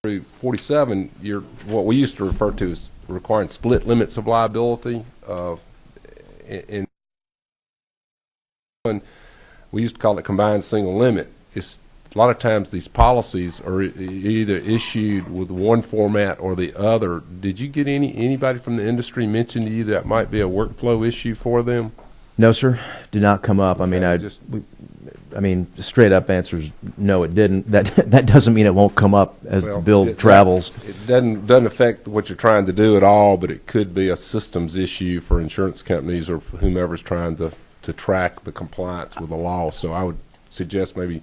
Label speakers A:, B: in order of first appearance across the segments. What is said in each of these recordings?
A: through 47, you're what we used to refer to as requiring split limits of liability. In we used to call it combined single limit. It's a lot of times these policies are either issued with one format or the other. Did you get anybody from the industry mention to you that might be a workflow issue for them?
B: No, sir. Did not come up.
A: Okay,
B: I mean, the straight up answer is no, it didn't. That doesn't mean it won't come up as the bill travels.
A: It doesn't affect what you're trying to do at all, but it could be a systems issue for insurance companies or whomever's trying to track the compliance with the law. So I would suggest maybe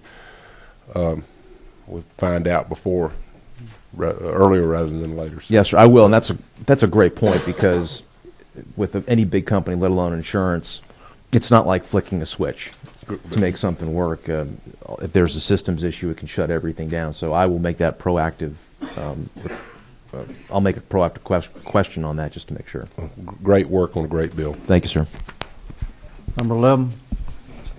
A: we'll find out earlier rather than later. So.
B: Yes, sir, I will, and that's a great point, because with any big company, let alone insurance, it's not like flicking a switch to make something work. If there's a systems issue, it can shut everything down. So I will make that proactive. I'll make a proactive question on that just to make sure.
A: Great work on a great bill.
B: Thank you, sir.
C: Number 11.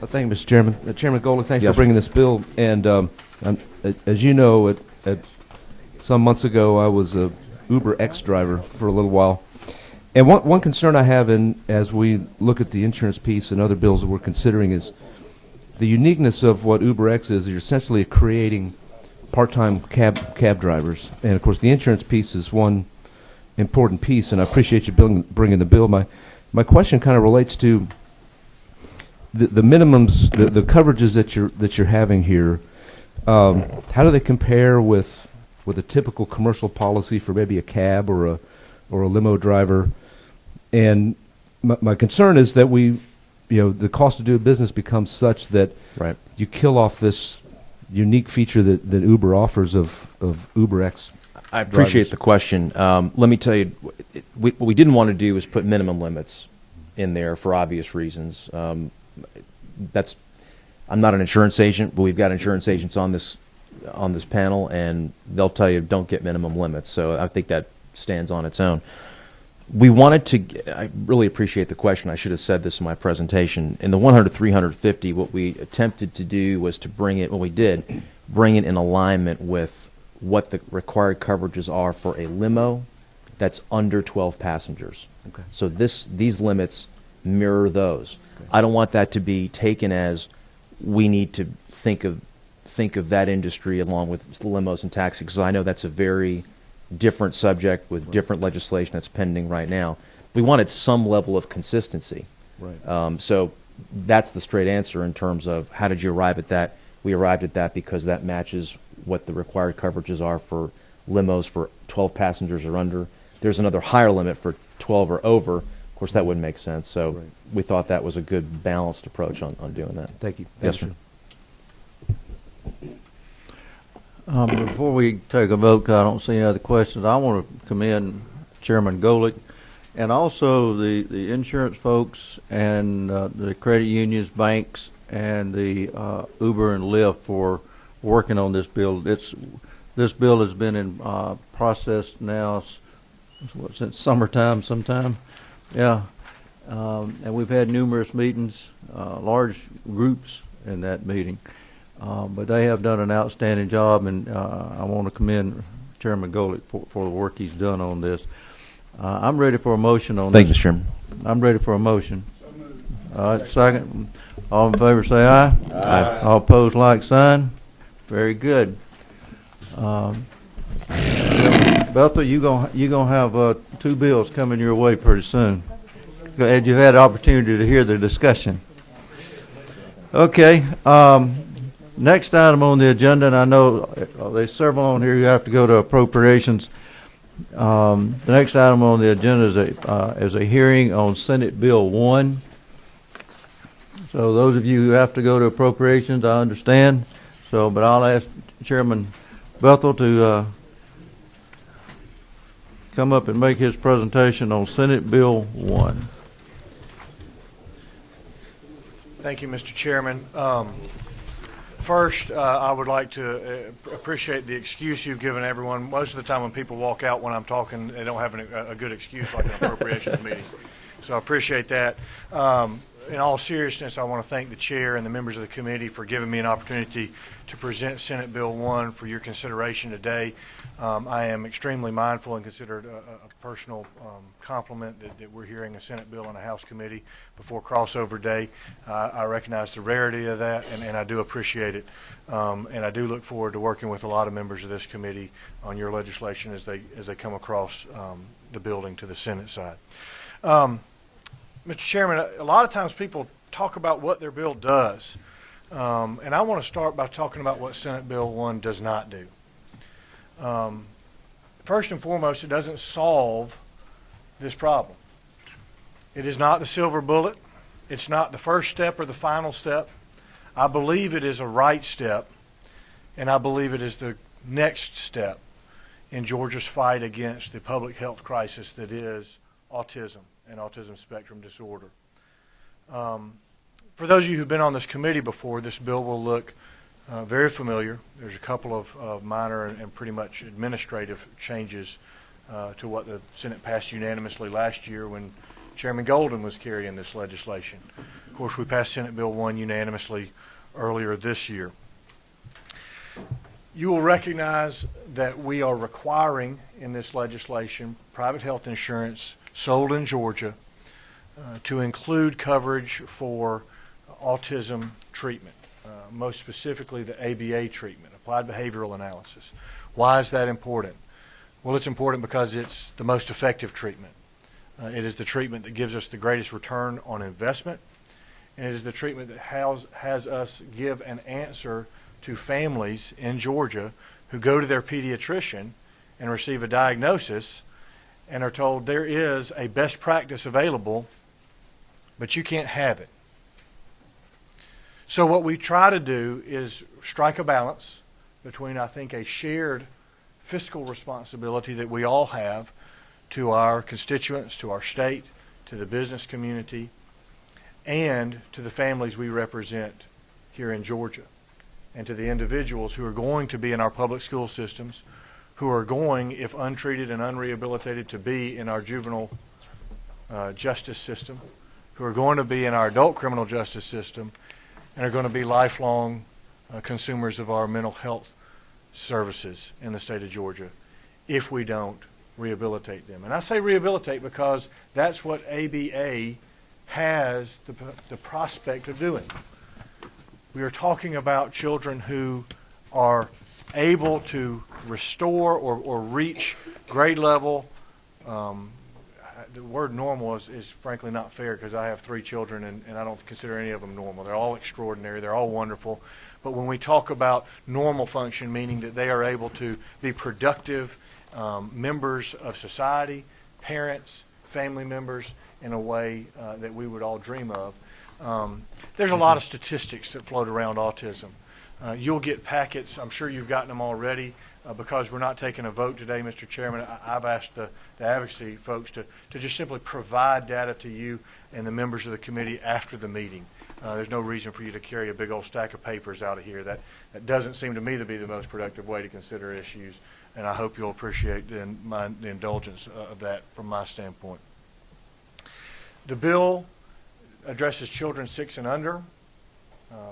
D: Thank you, Mr. Chairman. Chairman Golick, thanks
B: Yes,
D: for bringing this bill. And as you know, some months ago, I was a Uber X driver for a little while. And one concern I have as we look at the insurance piece and other bills that we're considering is the uniqueness of what Uber X is. You're essentially creating part-time cab drivers. And, of course, the insurance piece is one important piece, and I appreciate you bringing the bill. My question kind of relates to the minimums, the coverages that you're having here. How do they compare with a typical commercial policy for maybe a cab or a limo driver? And my concern is that the cost to do business becomes such that
B: Right.
D: you kill off this unique feature that Uber offers of Uber X.
B: I appreciate the question. Let me tell you, what we didn't want to do is put minimum limits in there for obvious reasons. I'm not an insurance agent, but we've got insurance agents on this panel, and they'll tell you don't get minimum limits. So I think that stands on its own. We wanted to. I really appreciate the question. I should have said this in my presentation. In the 100 to 350, what we attempted to do was to bring it. What we did, bring it in alignment with what the required coverages are for a limo that's under 12 passengers.
D: Okay.
B: So these limits mirror those. Okay. I don't want that to be taken as we need to think of that industry along with limos and taxis, because I know that's a very different subject with different legislation that's pending right now. We wanted some level of consistency.
D: Right.
B: So that's the straight answer in terms of how did you arrive at that. We arrived at that because that matches what the required coverages are for limos for 12 passengers or under. There's another higher limit for 12 or over. Of course, that wouldn't make sense. So
D: Right.
B: we thought that was a good balanced approach on doing that.
D: Thank you.
B: Yes, sir.
C: Before we take a vote, 'cause I don't see any other questions, I want to commend Chairman Golick and also the insurance folks and the credit unions, banks, and the Uber and Lyft for working on this bill. This bill has been in process now since summertime sometime. Yeah. And we've had numerous meetings, large groups in that meeting. But they have done an outstanding job, and I want to commend Chairman Golick for the work he's done on this. I'm ready for a motion on
B: Thank you,
C: this.
B: Mr. Chairman.
C: I'm ready for a motion. All right, second. All in favor say aye.
B: Aye.
C: All opposed, like sign. Very good. Bethel, you gonna have 2 bills coming your way pretty soon. And you've had an opportunity to hear the discussion. Okay. Next item on the agenda, and I know there's several on here. You have to go to appropriations. The next item on the agenda is a hearing on Senate Bill 1. So those of you who have to go to appropriations, I understand. So, but I'll ask Chairman Bethel to come up and make his presentation on Senate Bill 1.
E: Thank you, Mr. Chairman. First, I would like to appreciate the excuse you've given everyone. Most of the time when people walk out when I'm talking, they don't have a good excuse like an appropriations meeting. So I appreciate that. in all seriousness, I want to thank the chair and the members of the committee for giving me an opportunity to present Senate Bill 1 for your consideration today. I am extremely mindful and consider it a personal compliment that we're hearing a Senate bill in a House committee before crossover day. I recognize the rarity of that, and I do appreciate it. And I do look forward to working with a lot of members of this committee on your legislation as they come across the building to the Senate side. Mr. Chairman, a lot of times people talk about what their bill does, and I want to start by talking about what Senate Bill 1 does not do. First and foremost, it doesn't solve this problem. It is not the silver bullet. It's not the first step or the final step. I believe it is a right step, and I believe it is the next step in Georgia's fight against the public health crisis that is autism and autism spectrum disorder. For those of you who've been on this committee before, this bill will look very familiar. There's a couple of minor and pretty much administrative changes to what the Senate passed unanimously last year when Chairman Golden was carrying this legislation. Of course, we passed Senate Bill 1 unanimously earlier this year. You will recognize that we are requiring in this legislation private health insurance sold in Georgia to include coverage for autism treatment, most specifically the ABA treatment, applied behavioral analysis. Why is that important? Well, it's important because it's the most effective treatment. It is the treatment that gives us the greatest return on investment, and it is the treatment that has us give an answer to families in Georgia who go to their pediatrician and receive a diagnosis and are told there is a best practice available, but you can't have it. So what we try to do is strike a balance between, I think, a shared fiscal responsibility that we all have to our constituents, to our state, to the business community, and to the families we represent here in Georgia, and to the individuals who are going to be in our public school systems, who are going, if untreated and unrehabilitated, to be in our juvenile justice system, who are going to be in our adult criminal justice system, and are going to be lifelong consumers of our mental health services in the state of Georgia if we don't rehabilitate them. And I say rehabilitate because that's what ABA has the prospect of doing. We are talking about children who are able to restore or reach grade level. The word normal is frankly not fair because I have 3 children and I don't consider any of them normal. They're all extraordinary. They're all wonderful. But when we talk about normal function, meaning that they are able to be productive members of society, parents, family members in a way that we would all dream of. There's a lot of statistics that float around autism. You'll get packets. I'm sure you've gotten them already. Because we're not taking a vote today, Mr. Chairman, I've asked the advocacy folks to just simply provide data to you and the members of the committee after the meeting. There's no reason for you to carry a big old stack of papers out of here. That doesn't seem to me to be the most productive way to consider issues, and I hope you'll appreciate the indulgence of that from my standpoint. The bill addresses children 6 and under.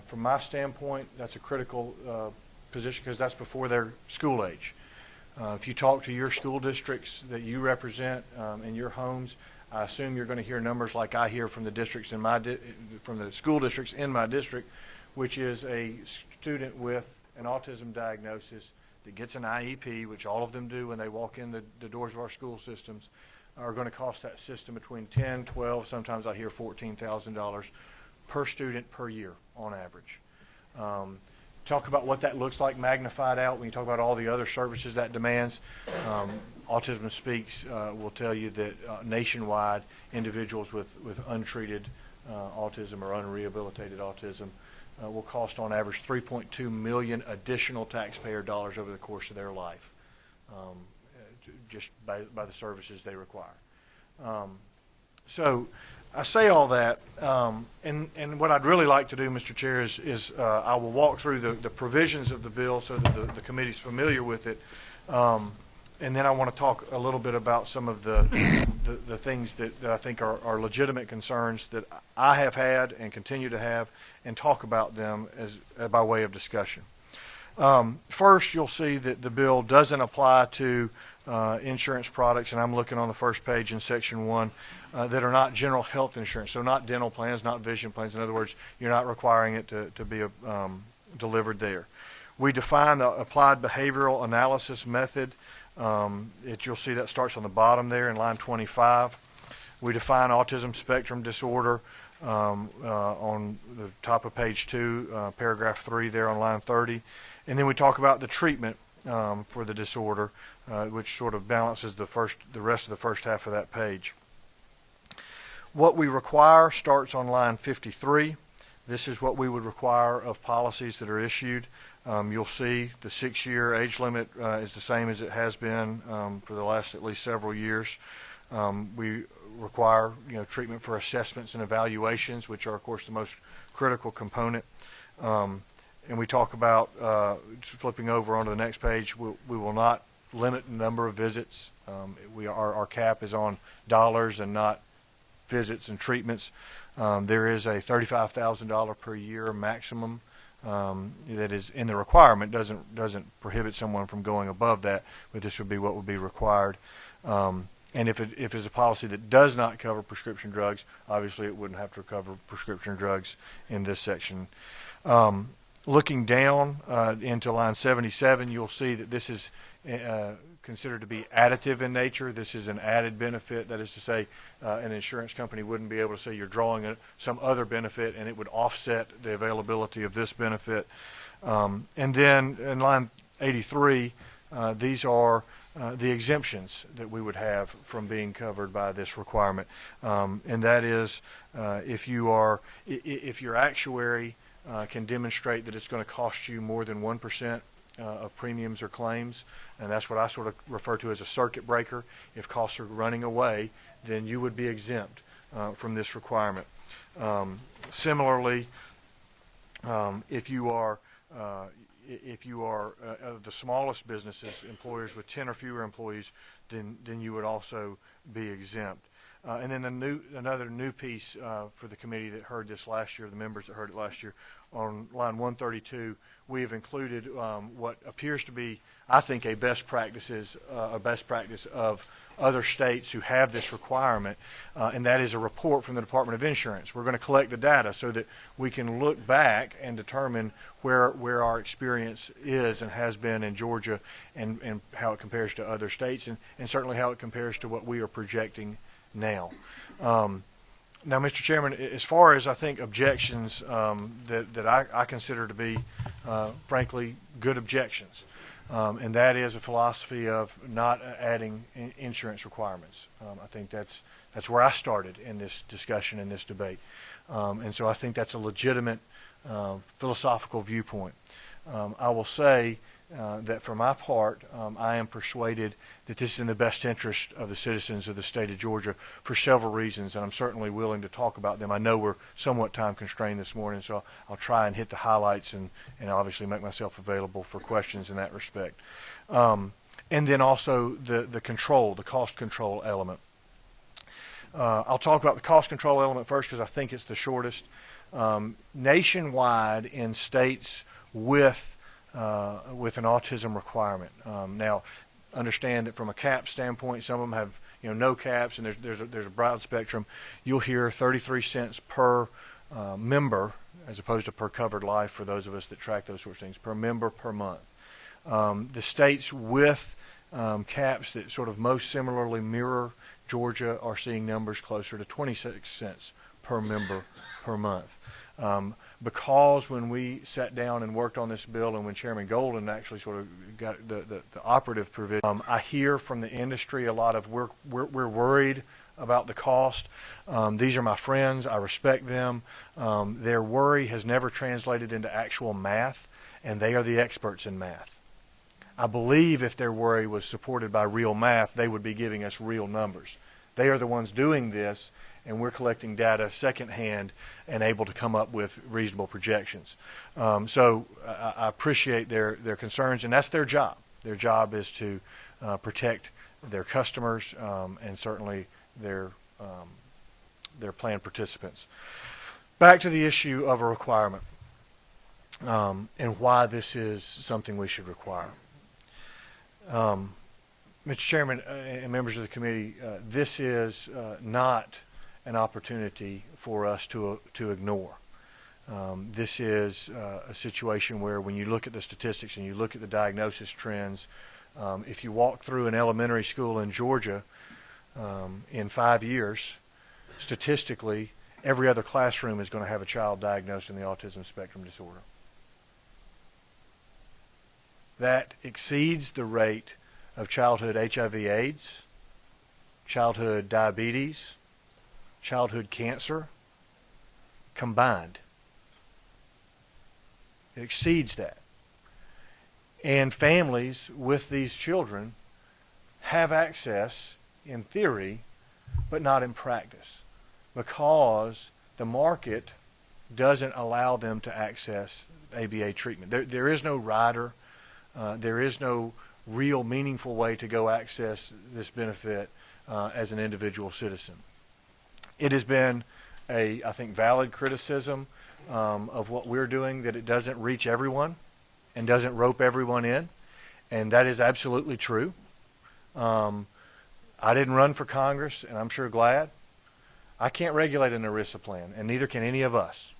E: From my standpoint, that's a critical position because that's before their school age. If you talk to your school districts that you represent in your homes, I assume you're going to hear numbers like I hear from the districts in from the school districts in my district, which is a student with an autism diagnosis that gets an IEP, which all of them do when they walk in the doors of our school systems, are going to cost that system between $10,000, $12,000, sometimes I hear $14,000 per student per year on average. Talk about what that looks like magnified out when you talk about all the other services that demands. Autism Speaks will tell you that nationwide individuals with untreated autism or unrehabilitated autism will cost on average $3.2 million additional taxpayer dollars over the course of their life, just by the services they require. So I say all that, and what I'd really like to do, Mr. Chair, is I will walk through the provisions of the bill so that the committee's familiar with it, and then I want to talk a little bit about some of the the things that I think are legitimate concerns that I have had and continue to have, and talk about them as by way of discussion. First, you'll see that the bill doesn't apply to insurance products, and I'm looking on the first page in Section 1, that are not general health insurance, so not dental plans, not vision plans. In other words, you're not requiring it to be delivered there. We define the applied behavioral analysis method. You'll see that starts on the bottom there in line 25. We define autism spectrum disorder on the top of page 2, paragraph 3 there on line 30. And then we talk about the treatment for the disorder, which sort of balances the rest of the first half of that page. What we require starts on line 53. This is what we would require of policies that are issued. You'll see the 6-year age limit is the same as it has been for the last at least several years. We require treatment for assessments and evaluations, which are of course the most critical component. And we talk about, flipping over onto the next page, we will not limit the number of visits. Our cap is on dollars and not visits and treatments. There is a $35,000 per year maximum that is in the requirement. Doesn't prohibit someone from going above that, but this would be what would be required. And if it's a policy that does not cover prescription drugs, obviously it wouldn't have to cover prescription drugs in this section. Looking down into line 77, you'll see that this is considered to be additive in nature. This is an added benefit. That is to say, an insurance company wouldn't be able to say you're drawing some other benefit and it would offset the availability of this benefit. And then in line 83, these are the exemptions that we would have from being covered by this requirement. And that is if your actuary can demonstrate that it's going to cost you more than 1% of premiums or claims, and that's what I sort of refer to as a circuit breaker. If costs are running away, then you would be exempt from this requirement. Similarly, if you are the smallest businesses, employers with 10 or fewer employees, then you would also be exempt. And then another new piece for the committee that heard this last year, the members that heard it last year, on line 132, we have included what appears to be, I think, a best practice of other states who have this requirement, and that is a report from the Department of Insurance. We're going to collect the data so that we can look back and determine where our experience is and has been in Georgia, and how it compares to other states, and certainly how it compares to what we are projecting now. Now, Mr. Chairman, as far as I think objections that I consider to be, frankly, good objections, and that is a philosophy of not adding insurance requirements. I think that's where I started in this discussion, in this debate, and so I think that's a legitimate philosophical viewpoint. I will say that for my part, I am persuaded that this is in the best interest of the citizens of the state of Georgia for several reasons, and I'm certainly willing to talk about them. I know we're somewhat time constrained this morning, so I'll try and hit the highlights and obviously make myself available for questions in that respect. And then also the cost control element. I'll talk about the cost control element first because I think it's the shortest. Nationwide, in states with an autism requirement. Now, understand that from a cap standpoint, some of them have no caps, and there's a broad spectrum. You'll hear 33 cents per member, as opposed to per covered life for those of us that track those sorts of things, per member per month. The states with caps that sort of most similarly mirror Georgia are seeing numbers closer to 26 cents per member per month. Because when we sat down and worked on this bill, and when Chairman Golden actually sort of got the operative provision, I hear from the industry a lot of we're worried about the cost. These are my friends. I respect them. Their worry has never translated into actual math, and they are the experts in math. I believe if their worry was supported by real math, they would be giving us real numbers. They are the ones doing this, and we're collecting data secondhand and able to come up with reasonable projections. So I appreciate their concerns, and that's their job. Their job is to protect their customers and certainly their plan participants. Back to the issue of a requirement and why this is something we should require. Mr. Chairman and members of the committee, this is not an opportunity for us to ignore. This is a situation where when you look at the statistics and you look at the diagnosis trends, if you walk through an elementary school in Georgia in 5 years, statistically, every other classroom is going to have a child diagnosed in the autism spectrum disorder. That exceeds the rate of childhood HIV/AIDS, childhood diabetes, childhood cancer combined. It exceeds that. And families with these children have access in theory, but not in practice, because the market doesn't allow them to access ABA treatment. There is no rider. There is no real meaningful way to go access this benefit as an individual citizen. It has been I think, valid criticism of what we're doing, that it doesn't reach everyone and doesn't rope everyone in, and that is absolutely true. I didn't run for Congress, and I'm sure glad. I can't regulate an ERISA plan, and neither can any of us.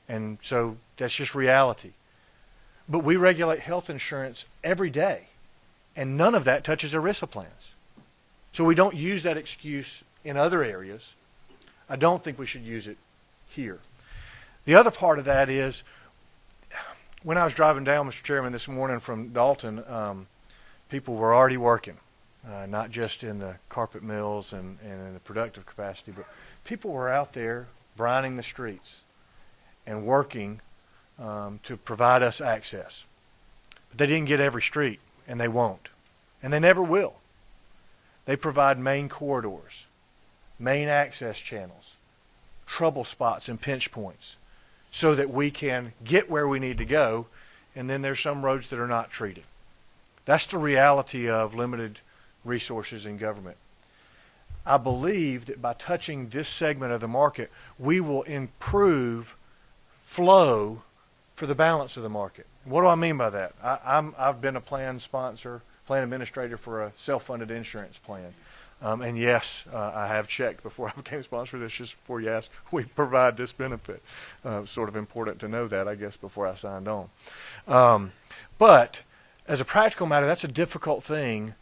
E: And so that's just reality. But we regulate health insurance every day, and none of that touches ERISA plans. So we don't use that excuse in other areas. I don't think we should use it here. The other part of that is, when I was driving down, Mr. Chairman, this morning from Dalton, people were already working, not just in the carpet mills and in the productive capacity, but people were out there brining the streets and working to provide us access. But they didn't get every street, and they won't, and they never will. They provide main corridors, main access channels, trouble spots and pinch points, so that we can get where we need to go, and then there's some roads that are not treated. That's the reality of limited resources in government. I believe that by touching this segment of the market, we will improve flow for the balance of the market. What do I mean by that? I've been a plan sponsor, plan administrator for a self-funded insurance plan. And yes, I have checked before I became a sponsor of this, just before you asked, we provide this benefit. Sort of important to know that, I guess, before I signed on. But as a practical matter, that's a difficult thing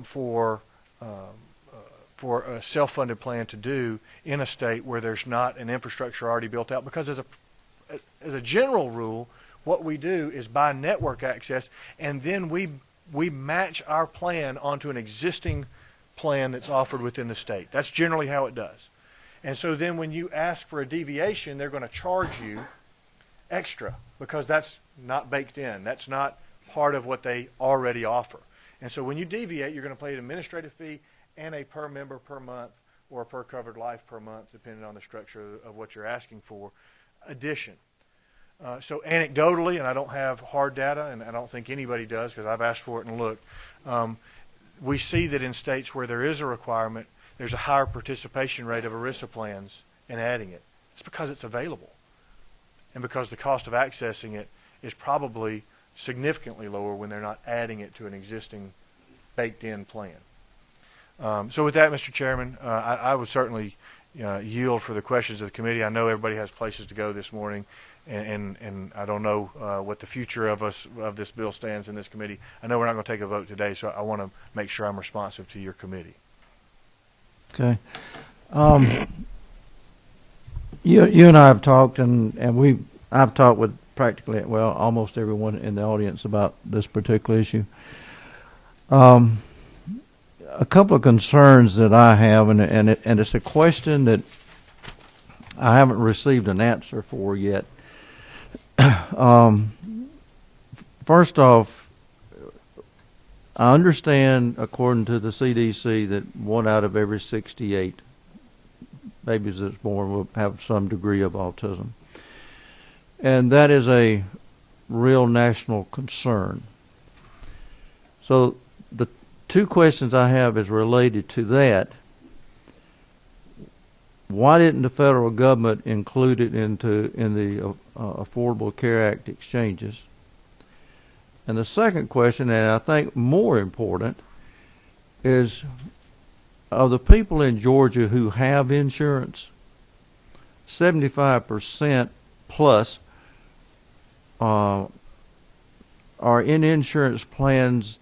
E: for a self-funded plan to do in a state where there's not an infrastructure already built out. Because as a general rule, what we do is buy network access, and then we match our plan onto an existing plan that's offered within the state. That's generally how it does. And so then when you ask for a deviation, they're going to charge you extra, because that's not baked in. That's not part of what they already offer. And so when you deviate, you're going to pay an administrative fee and a per member per month, or a per covered life per month, depending on the structure of what you're asking for, addition. So anecdotally, and I don't have hard data, and I don't think anybody does because I've asked for it and looked, we see that in states where there is a requirement, there's a higher participation rate of ERISA plans in adding it. It's because it's available, and because the cost of accessing it is probably significantly lower when they're not adding it to an existing baked-in plan. So with that, Mr. Chairman, I would certainly yield for the questions of the committee. I know everybody has places to go this morning, and I don't know what the future of this bill stands in this committee. I know we're not going to take a vote today, so I want to make sure I'm responsive to your committee.
C: Okay. You and I have talked, and I've talked with practically, well, almost everyone in the audience about this particular issue. A couple of concerns that I have, and it's a question that I haven't received an answer for yet. First off, I understand, according to the CDC, that 1 out of every 68 babies that's born will have some degree of autism. And that is a real national concern. So the two questions I have is related to that. why didn't the federal government include it in the Affordable Care Act exchanges? And the second question, and I think more important, is of the people in Georgia who have insurance, 75% plus are in insurance plans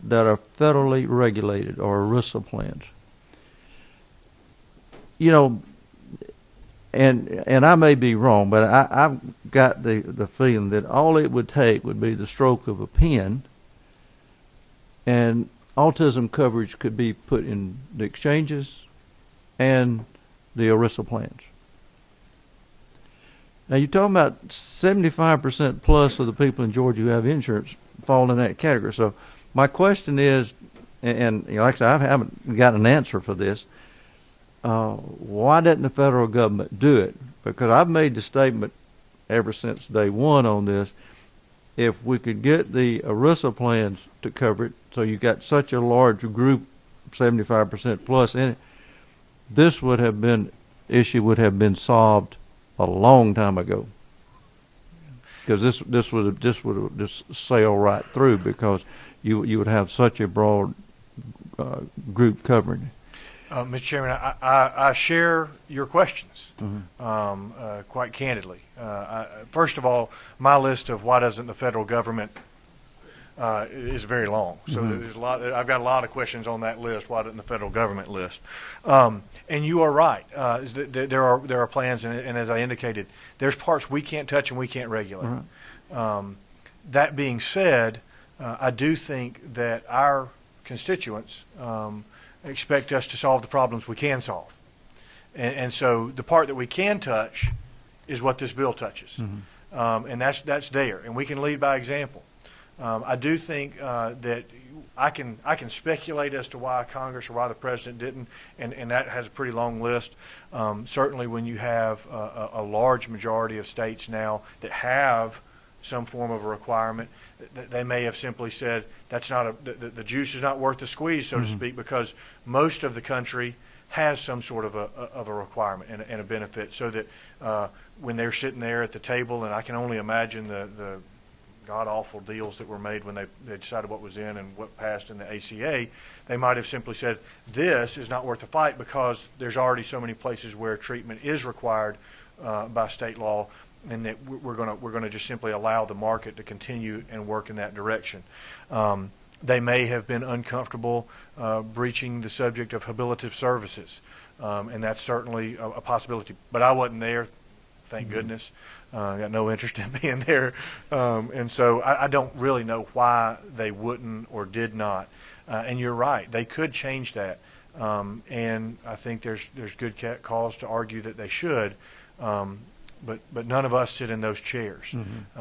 C: that are federally regulated, or ERISA plans. You know, and I may be wrong, but I've got the feeling that all it would take would be the stroke of a pen, and autism coverage could be put in the exchanges and the ERISA plans. Now, you're talking about 75% plus of the people in Georgia who have insurance fall in that category. So my question is, and you know, like I said, I haven't got an answer for this, why doesn't the federal government do it? Because I've made the statement ever since day one on this, if we could get the ERISA plans to cover it, so you got such a large group, 75% plus in it, this issue would have been solved a long time ago. Because this would have just sailed right through, because you would have such a broad group covering.
E: Mr. Chairman, I share your questions quite candidly. First of all, my list of why doesn't the federal government is very long. So there's a lot. I've got a lot of questions on that list. Why doesn't the federal government list? And you are right. There are plans, and as I indicated, there's parts we can't touch and we can't regulate. Right. That being said, I do think that our constituents expect us to solve the problems we can solve. And so the part that we can touch is what this bill touches. And that's there. And we can lead by example. I do think that I can speculate as to why Congress or why the President didn't, and that has a pretty long list. Certainly when you have a large majority of states now that have some form of a requirement, they may have simply said that's not the juice is not worth the squeeze, so to speak, because most of the country has some sort of a requirement and a benefit, so that when they're sitting there at the table, and I can only imagine the god-awful deals that were made when they decided what was in and what passed in the ACA, they might have simply said, this is not worth the fight because there's already so many places where treatment is required by state law, and that we're going to just simply allow the market to continue and work in that direction. They may have been uncomfortable breaching the subject of habilitative services, and that's certainly a possibility. But I wasn't there, thank goodness. I got no interest in being there, and so I don't really know why they wouldn't or did not. And you're right, they could change that, and I think there's good cause to argue that they should. But none of us sit in those chairs.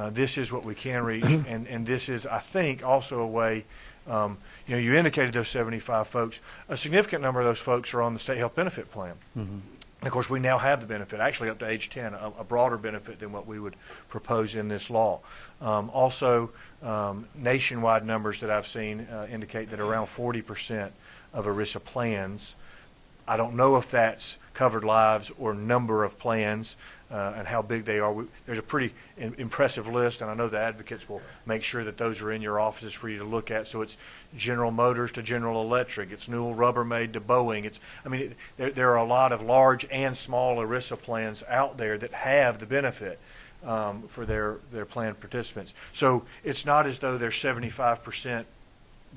E: This is what we can reach, and this is, I think, also a way. You indicated those 75 folks. A significant number of those folks are on the state health benefit plan. And of course, we now have the benefit, actually up to age 10, a broader benefit than what we would propose in this law. Also, nationwide numbers that I've seen indicate that around 40% of ERISA plans, I don't know if that's covered lives or number of plans, and how big they are. There's a pretty impressive list, and I know the advocates will make sure that those are in your offices for you to look at. So it's General Motors to General Electric, it's Newell Rubbermaid to Boeing. There are a lot of large and small ERISA plans out there that have the benefit for their plan participants. So it's not as though there's 75%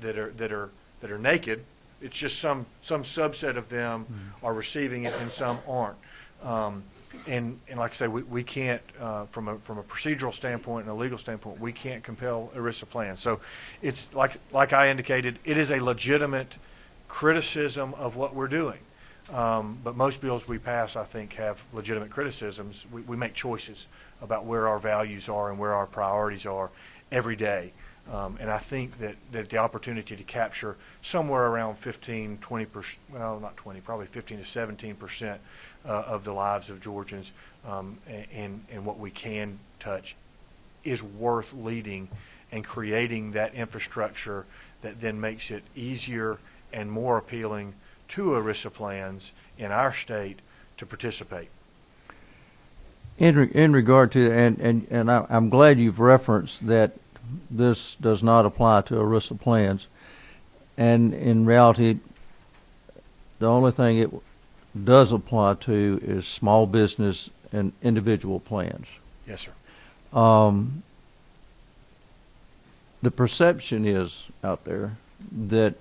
E: that are naked. It's just some subset of them are receiving it and some aren't. And like I say, we can't, from a procedural standpoint and a legal standpoint, we can't compel ERISA plans. So it's like I indicated, it is a legitimate criticism of what we're doing. But most bills we pass, I think, have legitimate criticisms. We make choices about where our values are and where our priorities are every day. And I think that the opportunity to capture somewhere around 15, 20%, well, not 20, probably 15 to 17% of the lives of Georgians and what we can touch is worth leading and creating that infrastructure that then makes it easier and more appealing to ERISA plans in our state to participate.
C: In regard to, and I'm glad you've referenced that this does not apply to ERISA plans. And in reality, the only thing it does apply to is small business and individual plans.
E: Yes, sir.
C: The perception is out there that,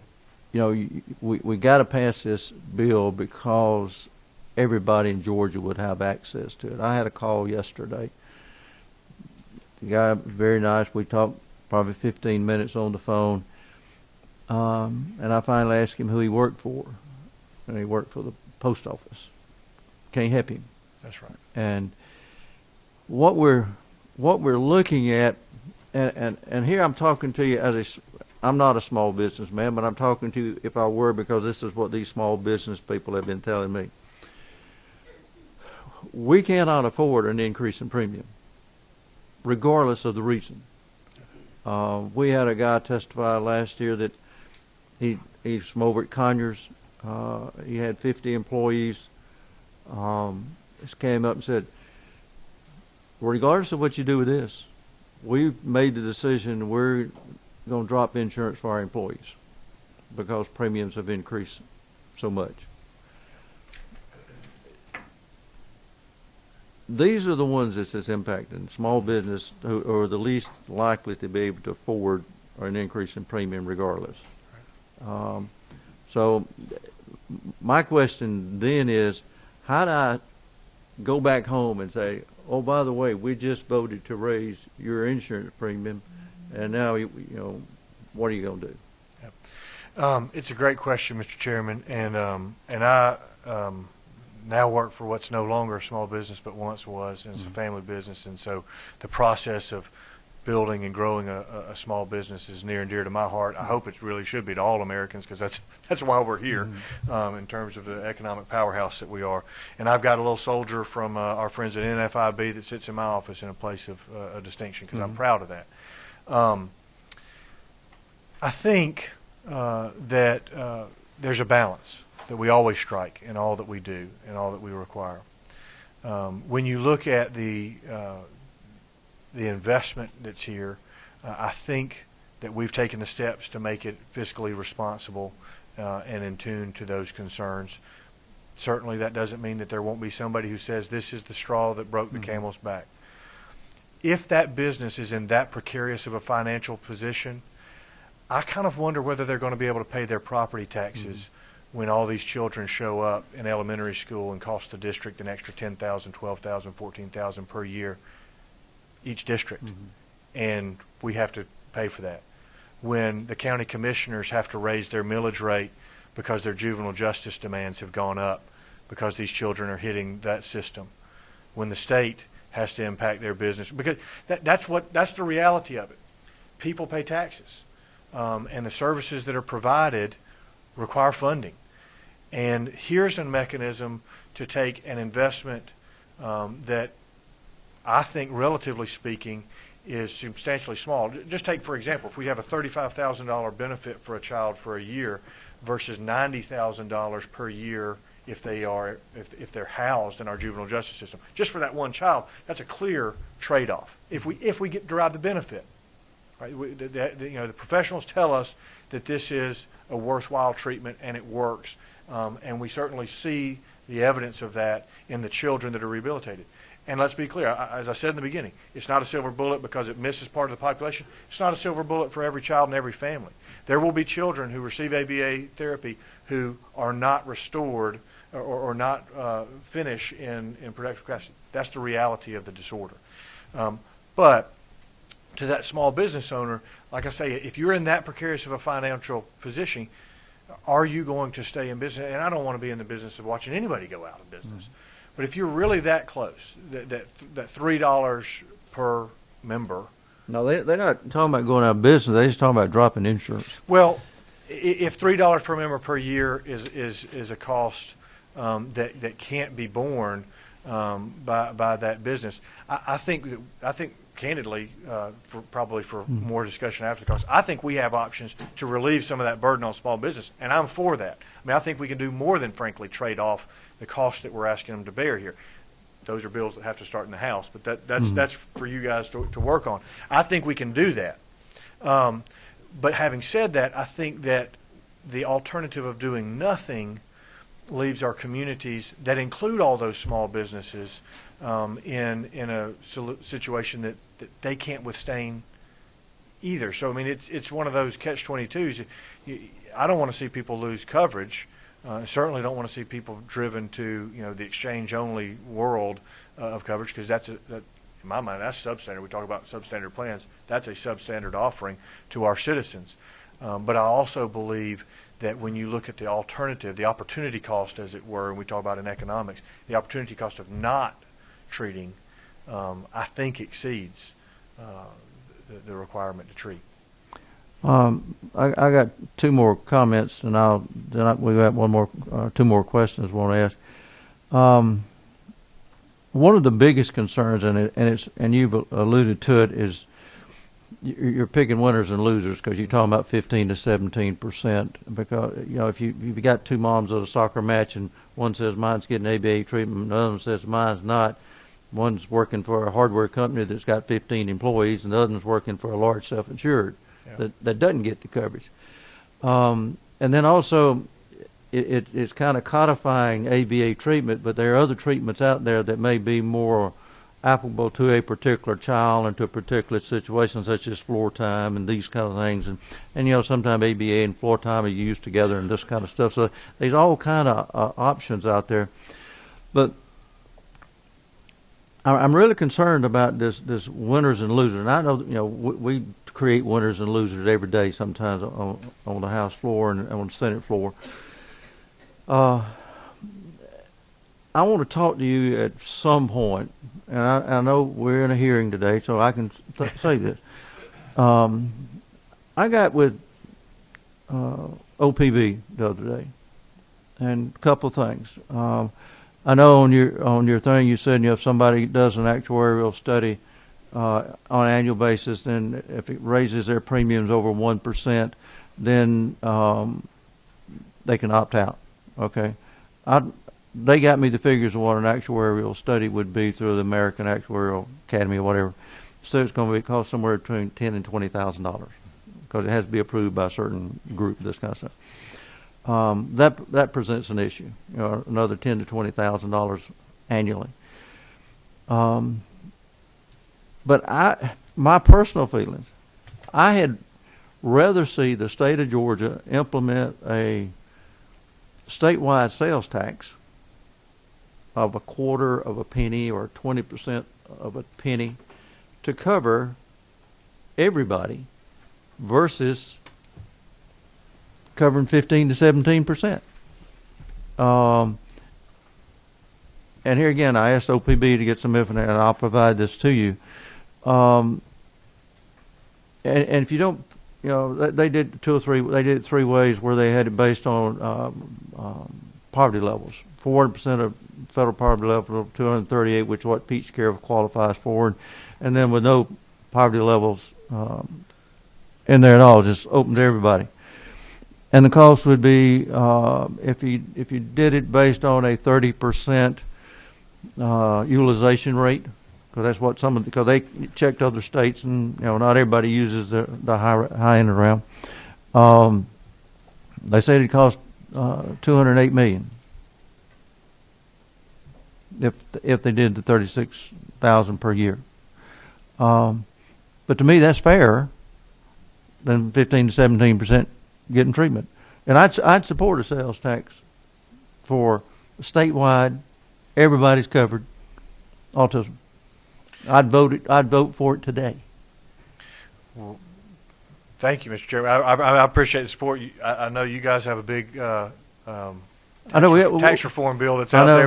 C: we got to pass this bill because everybody in Georgia would have access to it. I had a call yesterday. The guy, very nice. We talked probably 15 minutes on the phone. And I finally asked him who he worked for. And he worked for the post office. Can't help him.
E: That's right.
C: And what we're looking at, and here I'm talking to you I'm not a small businessman, but I'm talking to you if I were, because this is what these small business people have been telling me. We cannot afford an increase in premium, regardless of the reason. We had a guy testify last year that he's from over at Conyers. He had 50 employees. Just came up and said, regardless of what you do with this, we've made the decision we're going to drop insurance for our employees because premiums have increased so much. These are the ones that's impacting small business who are the least likely to be able to afford an increase in premium regardless. So my question then is, how do I go back home and say, oh, by the way, we just voted to raise your insurance premium, and now, what are you going to do?
E: It's a great question, Mr. Chairman, and I now work for what's no longer a small business but once was, and it's a family business, and so the process of building and growing a small business is near and dear to my heart. I hope it really should be to all Americans, because that's why we're here, in terms of the economic powerhouse that we are. And I've got a little soldier from our friends at NFIB that sits in my office in a place of a distinction, because I'm proud of that. I think that there's a balance that we always strike in all that we do and all that we require. When you look at the investment that's here, I think that we've taken the steps to make it fiscally responsible and in tune to those concerns. Certainly that doesn't mean that there won't be somebody who says this is the straw that broke the camel's back. If that business is in that precarious of a financial position, I kind of wonder whether they're going to be able to pay their property taxes when all these children show up in elementary school and cost the district an extra $10,000, $12,000, $14,000 per year each district, and we have to pay for that. When the county commissioners have to raise their millage rate because their juvenile justice demands have gone up because these children are hitting that system. When the state has to impact their business, because that's the reality of it. People pay taxes, and the services that are provided require funding. And here's a mechanism to take an investment that I think, relatively speaking, is substantially small. Just take, for example, if we have a $35,000 benefit for a child for a year versus $90,000 per year if they're housed in our juvenile justice system. Just for that one child, that's a clear trade-off. If we get derive the benefit, right? The professionals tell us that this is a worthwhile treatment and it works, and we certainly see the evidence of that in the children that are rehabilitated. And let's be clear, as I said in the beginning, it's not a silver bullet because it misses part of the population. It's not a silver bullet for every child and every family. There will be children who receive ABA therapy who are not restored or not finish in productive capacity. That's the reality of the disorder. But to that small business owner, like I say, if you're in that precarious of a financial position, are you going to stay in business? And I don't want to be in the business of watching anybody go out of business. But if you're really that close, that $3 per member.
C: No, they're not talking about going out of business. They're just talking about dropping insurance.
E: Well, if $3 per member per year is a cost that can't be borne by that business, I think candidly, probably for more discussion after the cost. I think we have options to relieve some of that burden on small business, and I'm for that. I mean, I think we can do more than, frankly, trade off the cost that we're asking them to bear here. Those are bills that have to start in the House, but that's for you guys to work on. I think we can do that. But having said that, I think that the alternative of doing nothing leaves our communities that include all those small businesses in a situation that they can't withstand either. So I mean, it's one of those catch-22s. I don't want to see people lose coverage. I certainly don't want to see people driven to the exchange-only world of coverage, because in my mind, that's substandard. We talk about substandard plans. That's a substandard offering to our citizens. But I also believe that when you look at the alternative, the opportunity cost, as it were, and we talk about in economics, the opportunity cost of not treating, I think exceeds the requirement to treat.
C: I got two more comments, and we got two more questions I want to ask. One of the biggest concerns, and you've alluded to it, is you're picking winners and losers, because you're talking about 15 to 17%. Because if you've got two moms at a soccer match and one says mine's getting ABA treatment, and the other one says mine's not. One's working for a hardware company that's got 15 employees, and the other one's working for a large self-insured that doesn't get the coverage. And then also, it's kind of codifying ABA treatment, but there are other treatments out there that may be more applicable to a particular child and to a particular situation, such as floor time and these kind of things. And sometimes ABA and floor time are used together and this kind of stuff. So there's all kind of options out there. But I'm really concerned about this winners and losers. And I know we create winners and losers every day, sometimes on the House floor and on the Senate floor. I want to talk to you at some point, and I know we're in a hearing today, so I can say this. I got with OPB the other day, and a couple of things. I know on your thing you said if somebody does an actuarial study on an annual basis, then if it raises their premiums over 1%, then they can opt out. Okay, they got me the figures of what an actuarial study would be through the American Actuarial Academy or whatever. So it's going to cost somewhere between $10,000 and $20,000 because it has to be approved by a certain group. This kind of stuff. That presents an issue. Another $10,000 to $20,000 annually. But my personal feelings, I had rather see the state of Georgia implement a statewide sales tax of a quarter of a penny or 20% of a penny to cover everybody versus covering 15 to 17%. And here again, I asked OPB to get some information, and I'll provide this to you. And if you don't, they did they did it three ways where they had it based on poverty levels. 400% of federal poverty level, 238, which is what Peach Care qualifies for, and then with no poverty levels in there at all, just open to everybody. And the cost would be if you did it based on a 30% utilization rate, because that's what because they checked other states, and not everybody uses the high end around. They said it cost $208 million if they did the $36,000 per year. But to me, that's fair than 15 to 17% getting treatment. And I'd support a sales tax for statewide, everybody's covered autism. I'd vote for it today.
E: Well, thank you, Mr. Chairman. I appreciate the support. I know you guys have a big tax reform bill that's out there.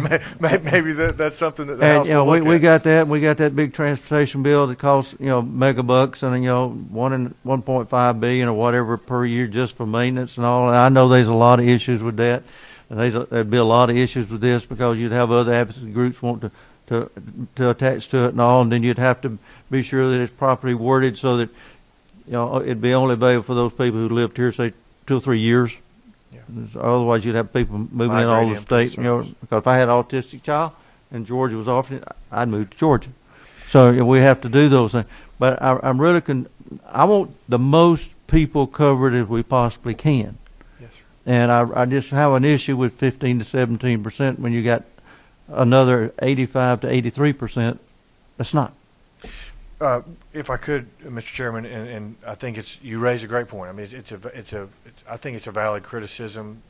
E: Maybe that's something that the House will look at.
C: We got that. We got that big transportation bill that costs mega bucks and $1.5 billion or whatever per year just for maintenance and all. And I know there's a lot of issues with that. And there'd be a lot of issues with this because you'd have other advocacy groups want to to attach to it and all, and then you'd have to be sure that it's properly worded so that, you know, it'd be only available for those people who lived here, say, 2 or 3 years.
E: Yeah.
C: Otherwise, you'd have people moving in all
E: Migrating
C: the
E: into the
C: state. You know,
E: service.
C: because if I had an autistic child and Georgia was offering it, I'd move to Georgia. So you know, we have to do those things. But I'm really I want the most people covered as we possibly can.
E: Yes, sir.
C: And I just have an issue with 15 to 17% when you got another 85 to 83%. That's not.
E: If I could, Mr. Chairman, and I think you raise a great point. I mean, I think it's a valid criticism,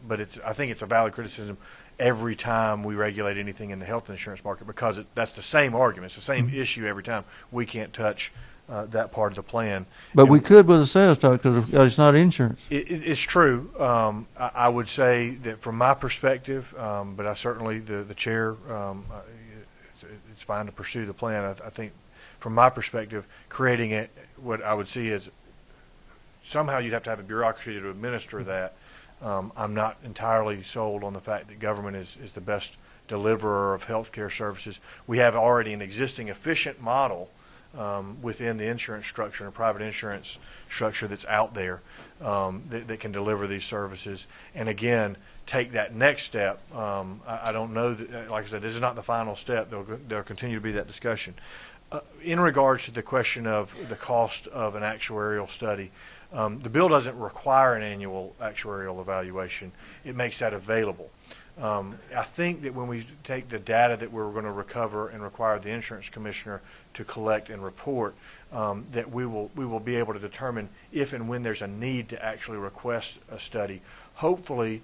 E: but I think it's a valid criticism every time we regulate anything in the health insurance market, because that's the same argument. It's the same issue every time. We can't touch that part of the plan.
C: But
E: And
C: we could with a sales tax because it's not insurance.
E: It's true. I would say that from my perspective, but I certainly, the chair, it's fine to pursue the plan. I think from my perspective, creating it, what I would see is somehow you'd have to have a bureaucracy to administer that. I'm not entirely sold on the fact that government is the best deliverer of health care services. We have already an existing efficient model within the insurance structure and private insurance structure that's out there that can deliver these services. And again, take that next step. I don't know that, like I said, this is not the final step. There'll continue to be that discussion. In regards to the question of the cost of an actuarial study, the bill doesn't require an annual actuarial evaluation. It makes that available. I think that when we take the data that we're going to recover and require the insurance commissioner to collect and report, that we will be able to determine if and when there's a need to actually request a study. Hopefully,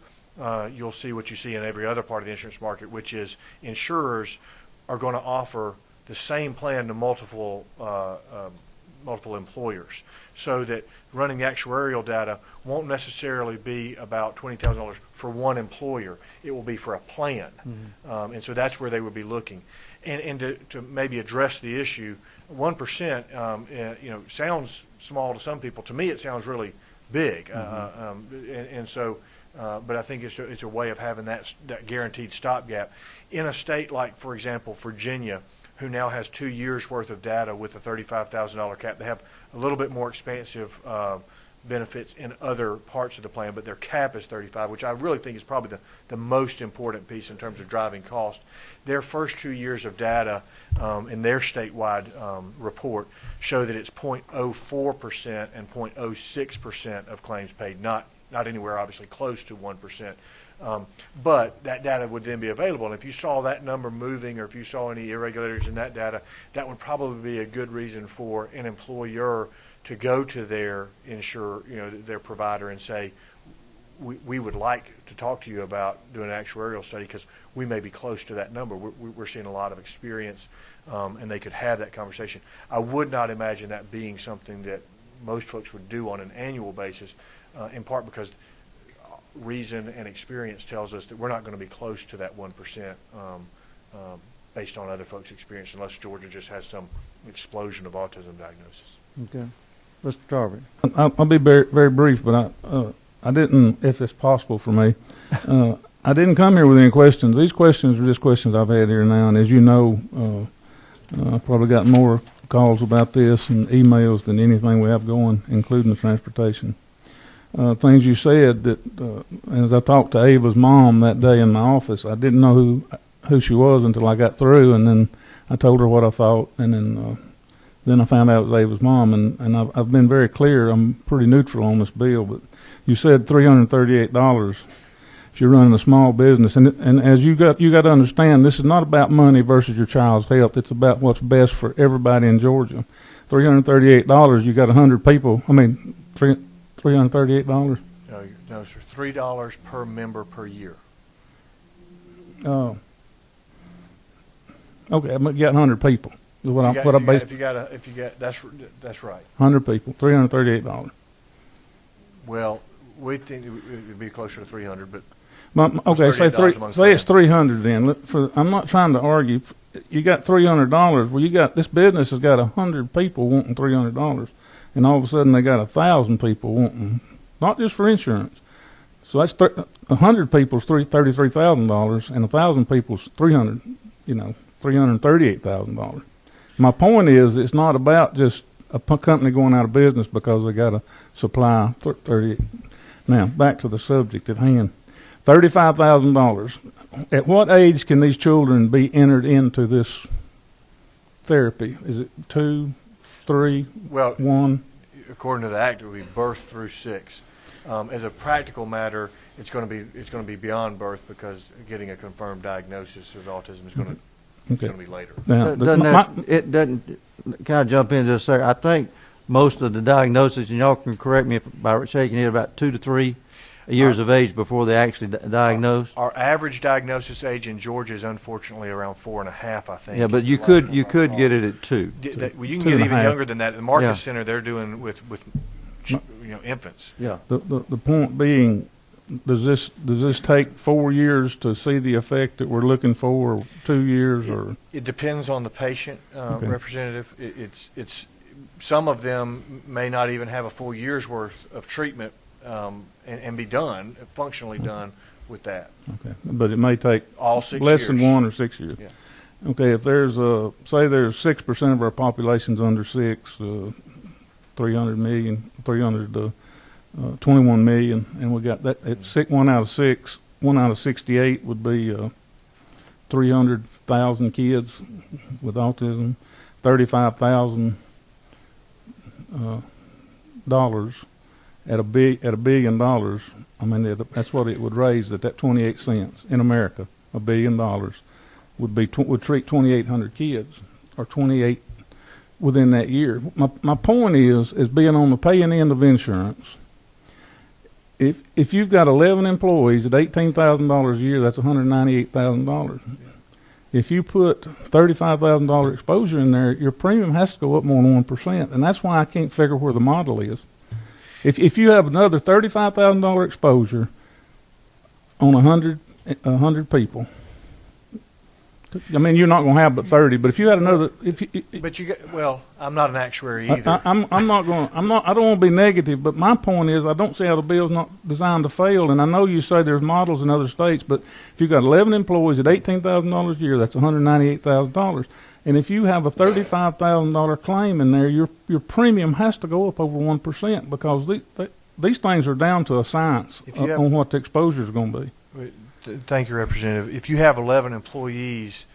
E: you'll see what you see in every other part of the insurance market, which is insurers are going to offer the same plan to multiple employers, so that running the actuarial data won't necessarily be about $20,000 for one employer. It will be for a plan. Mm-hmm. And so that's where they would be looking. And to maybe address the issue, 1% sounds small to some people. To me, it sounds really big. Mm-hmm. But I think it's a way of having that guaranteed stopgap. In a state like, for example, Virginia, who now has 2 years worth of data with a $35,000 cap. They have a little bit more expansive benefits in other parts of the plan, but their cap is 35, which I really think is probably the most important piece in terms of driving cost. Their first 2 years of data in their statewide report show that it's 0.04% and 0.06% of claims paid, not anywhere obviously close to 1%. But that data would then be available, and if you saw that number moving or if you saw any irregularities in that data, that would probably be a good reason for an employer to go to their insurer, their provider, and say, we would like to talk to you about doing an actuarial study because we may be close to that number. We're seeing a lot of experience, and they could have that conversation. I would not imagine that being something that most folks would do on an annual basis, in part because reason and experience tells us that we're not going to be close to that 1% based on other folks' experience, unless Georgia just has some explosion of autism diagnosis.
C: Okay. Mr. Tarver.
F: I'll be very, very brief, but I didn't, if it's possible for me, I didn't come here with any questions. These questions are just questions I've had here now, and as you know, I've probably got more calls about this and emails than anything we have going, including the transportation. Things you said that, as I talked to Ava's mom that day in my office, I didn't know who she was until I got through, and then I told her what I thought, and then I found out it was Ava's mom, and I've been very clear. I'm pretty neutral on this bill, but you said $338 if you're running a small business, and as you got to understand, this is not about money versus your child's health. It's about what's best for everybody in Georgia. $338, you got 100 people. I mean, $338?
E: No, sir. $3 per member per year.
F: Okay, I got 100 people. Is what
E: If you got, that's right.
F: 100 people, $338.
E: Well, we think it would be closer to 300, but
F: okay, say
E: $38
F: it's 300 then. I'm not trying to argue. You got $300. Well, you got this business has got 100 people wanting $300. And all of a sudden they got 1,000 people wanting, not just for insurance. So that's 100 people is $33,000, and 1,000 people is $300. $338,000. My point is, it's not about just a company going out of business because they got to supply 38. Now, back to the subject at hand. $35,000. At what age can these children be entered into this therapy? Is it 2, 3,
E: Well,
F: 1?
E: according to the Act, it would be birth through 6. As a practical matter, it's going to be beyond birth because getting a confirmed diagnosis of autism is going to be later.
F: Now,
C: It doesn't, can I jump in just a second? I think most of the diagnosis, and y'all can correct me by shaking it, about 2 to 3 years of age before they actually diagnose.
E: Our average diagnosis age in Georgia is unfortunately around 4.5, I think.
C: Yeah, but you could get it at 2.
E: Well, you can get even
F: 2.5.
E: younger than that. At the Marcus
C: Yeah.
E: Center, they're doing with infants.
C: Yeah.
F: the point being, does this take 4 years to see the effect that we're looking for, or 2 years, or?
E: It depends on the patient, Representative. It's some of them may not even have a full year's worth of treatment and be done, functionally done with that.
F: Okay, but it may take
E: All 6
F: less
E: years.
F: than 1 or 6 years.
E: Yeah.
F: Okay, if there's say there's 6% of our population's under 6, 300 million, 21 million, and we got that at 1 out of 6, 1 out of 68 would be 300,000 kids with autism, $35,000 at $1 billion. I mean, that's what it would raise at that 28 cents in America. $1 billion would treat 2,800 kids, or 28 within that year. My point is being on the paying end of insurance. If you've got 11 employees at $18,000 a year, that's $198,000. If you put $35,000 exposure in there, your premium has to go up more than 1%, and that's why I can't figure where the model is. If you have another $35,000 exposure on 100 people, I mean, you're not going to have but 30. But if you had another,
E: But I'm not an actuary either.
F: I don't want to be negative, but my point is I don't see how the bill's not designed to fail. And I know you say there's models in other states, but if you've got 11 employees at $18,000 a year, that's $198,000. And if you have a $35,000 claim in there, your premium has to go up over 1% because these things are down to a science on what the exposure is going to be.
E: Thank you, Representative. If you have 11 employees,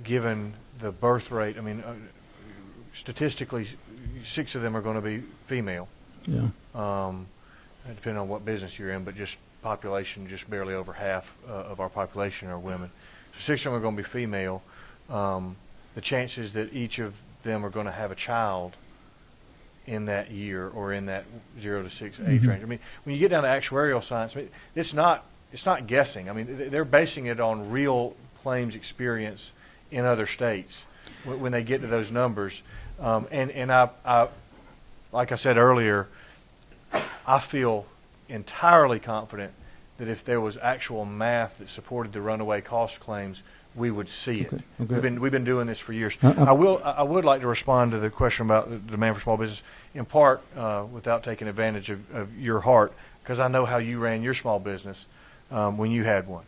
E: given the birth rate, I mean, statistically, 6 of them are going to be female.
F: Yeah.
E: Depending on what business you're in, but just population, just barely over half of our population are women. So 6 of them are going to be female. The chances that each of them are going to have a child in that year or in that 0 to 6 age range. I mean, when you get down to actuarial science, I mean, it's not guessing. I mean, they're basing it on real claims experience in other states when they get to those numbers. And I, like I said earlier, I feel entirely confident that if there was actual math that supported the runaway cost claims, we would see it. Okay. We've been doing this for years. I would like to respond to the question about the demand for small business, in part without taking advantage of your heart, because I know how you ran your small business when you had one.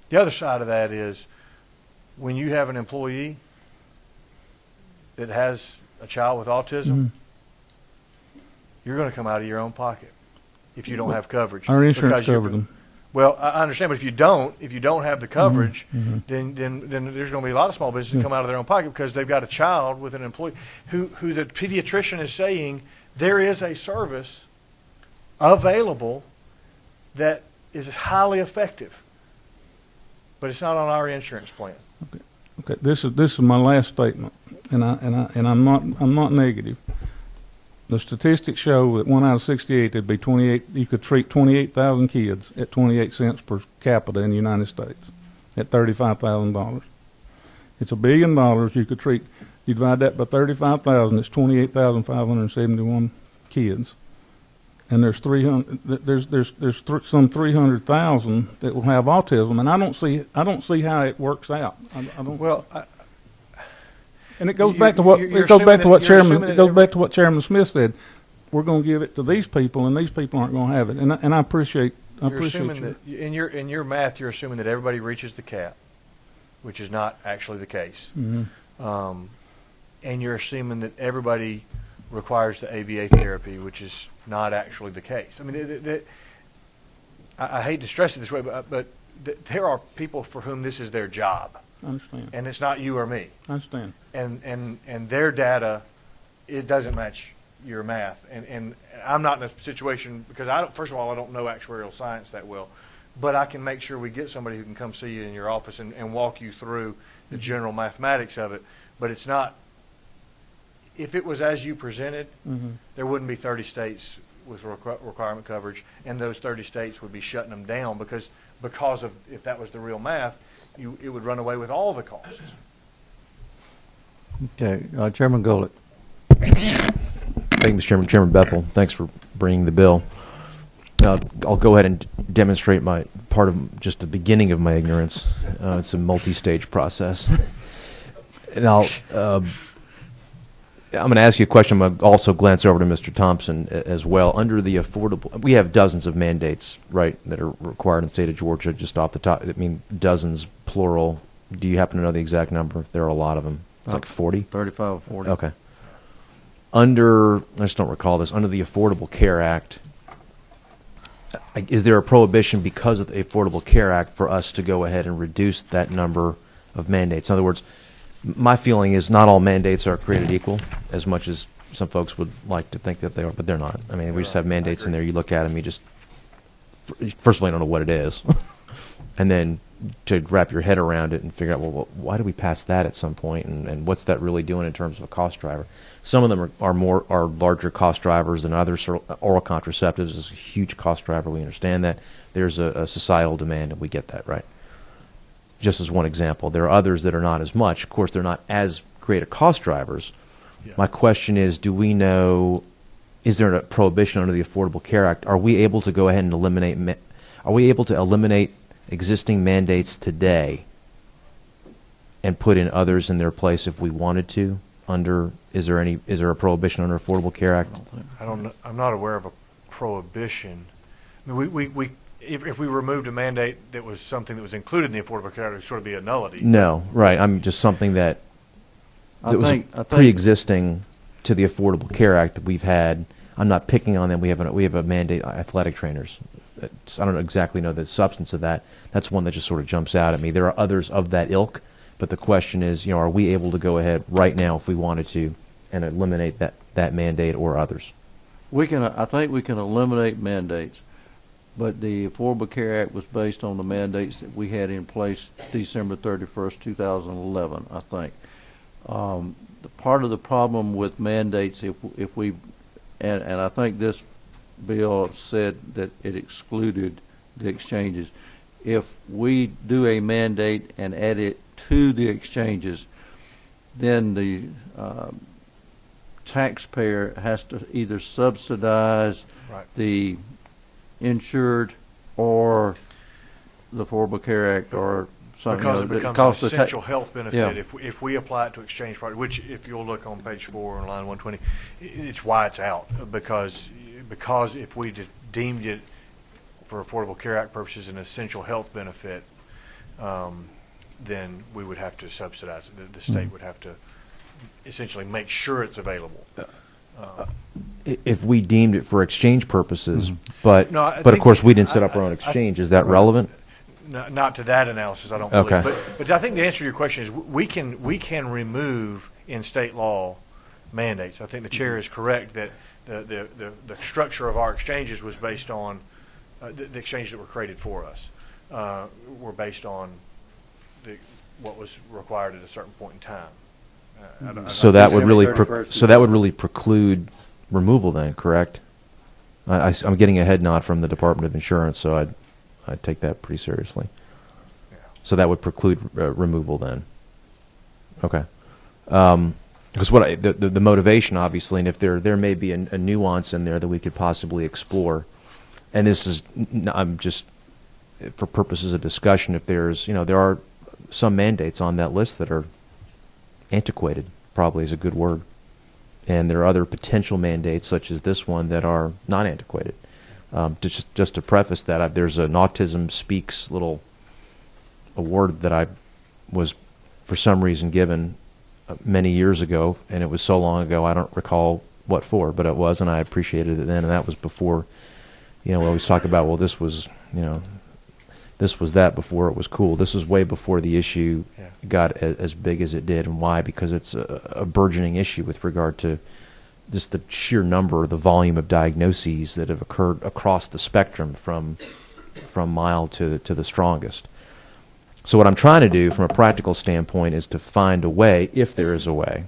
E: The other side of that is when you have an employee that has a child with autism, you're going to come out of your own pocket if you don't have coverage.
F: Our insurance covered them.
E: Well, I understand, but if you don't have the coverage, then there's going to be a lot of small businesses that come out of their own pocket because they've got a child with an employee who the pediatrician is saying there is a service available that is highly effective, but it's not on our insurance plan.
F: Okay. This is my last statement, and I'm not negative. The statistics show that 1 out of 68, there'd be 28. You could treat 28,000 kids at 28 cents per capita in the United States, at $35,000. It's $1 billion. You could treat. You divide that by 35,000. It's 28,571 kids, and there's 300. There's some 300,000 that will have autism, and I don't see how it works out. I don't.
E: Well.
F: And it goes back to what Chairman Smith said. We're going to give it to these people, and these people aren't going to have it. And I appreciate.
E: You're assuming that in your math, you're assuming that everybody reaches the cap. which is not actually the case.
F: Mhm.
E: And you're assuming that everybody requires the ABA therapy, which is not actually the case. I mean, I hate to stress it this way, but there are people for whom this is their job,
F: I understand.
E: and it's not you or me.
F: I understand.
E: And their data, it doesn't match your math. And I'm not in a situation, because first of all, I don't know actuarial science that well, but I can make sure we get somebody who can come see you in your office and walk you through the general mathematics of it. But it's not, if it was as you presented,
F: Mhm.
E: there wouldn't be 30 states with requirement coverage, and those 30 states would be shutting them down because of, if that was the real math, it would run away with all the costs.
C: Okay, Chairman Golick.
B: Thank you, Mr. Chairman. Chairman Bethel, thanks for bringing the bill. I'll go ahead and demonstrate my part of just the beginning of my ignorance. It's a multi-stage process. And I'm going to ask you a question. I'm going to also glance over to Mr. Thompson as well. Under the affordable, we have dozens of mandates, right, that are required in the state of Georgia, just off the top. I mean, dozens, plural. Do you happen to know the exact number? There are a lot of them. It's like 40?
C: 35 or 40.
B: Okay. I just don't recall this, under the Affordable Care Act, is there a prohibition because of the Affordable Care Act for us to go ahead and reduce that number of mandates? In other words, my feeling is not all mandates are created equal, as much as some folks would like to think that they are, but they're not. I mean, we just have mandates in there. You look at them, you just, first of all, you don't know what it is. And then to wrap your head around it and figure out, well, why do we pass that at some point, and what's that really doing in terms of a cost driver? Some of them are larger cost drivers than others. Oral contraceptives is a huge cost driver. We understand that. There's a societal demand, and we get that, right? Just as one example. There are others that are not as much. Of course, they're not as great a cost drivers.
E: Yeah.
B: My question is, do we know, is there a prohibition under the Affordable Care Act? Are we able to go ahead and eliminate existing mandates today and put in others in their place if we wanted to? Is there a prohibition under Affordable Care Act?
E: I don't know. I'm not aware of a prohibition. I mean, if we removed a mandate that was something that was included in the Affordable Care Act, it would sort of be a nullity.
B: No, right. I'm just something that was pre-existing to the Affordable Care Act that we've had. I'm not picking on them. We have a mandate, athletic trainers. I don't exactly know the substance of that. That's one that just sort of jumps out at me. There are others of that ilk, but the question is, are we able to go ahead right now if we wanted to and eliminate that mandate or others?
C: I think we can eliminate mandates, but the Affordable Care Act was based on the mandates that we had in place December 31st, 2011, I think. The part of the problem with mandates, if we, and I think this bill said that it excluded the exchanges. If we do a mandate and add it to the exchanges, then the taxpayer has to either subsidize
E: Right.
C: the insured or the Affordable Care Act or something.
E: Because it becomes an essential health benefit
C: Yeah.
E: if we apply it to exchange property, which if you'll look on page 4 on line 120, it's why it's out. Because if we deemed it for Affordable Care Act purposes an essential health benefit, then we would have to subsidize it. The state would have to essentially make sure it's available.
B: If we deemed it for exchange purposes, but
E: No, I
B: of
E: think-
B: course we didn't set up our own exchange. Is that relevant?
E: Not to that analysis, I don't
B: Okay.
E: believe. But I think the answer to your question is we can remove in state law mandates. I think the chair is correct that the structure of our exchanges was based on the exchanges that were created for us were based on what was required at a certain point in time.
B: So that would really
C: December 31st,
B: so that would really preclude removal then, correct? I'm getting a head nod from the Department of Insurance, so I'd take that pretty seriously.
E: Yeah.
B: So that would preclude removal then. Okay. Because the motivation, obviously, and if there may be a nuance in there that we could possibly explore, and this is, I'm just for purposes of discussion, if there are some mandates on that list that are antiquated, probably is a good word, and there are other potential mandates such as this one that are not antiquated. Just to preface that, there's an Autism Speaks little award that I was for some reason given many years ago, and it was so long ago I don't recall what for, but it was, and I appreciated it then, and that was before, we always talk about, well, this was, this was that before it was cool. This is way before the issue got as big as it did. And why? Because it's a burgeoning issue with regard to just the sheer number, the volume of diagnoses that have occurred across the spectrum from mild to the strongest. So what I'm trying to do from a practical standpoint is to find a way, if there is a way,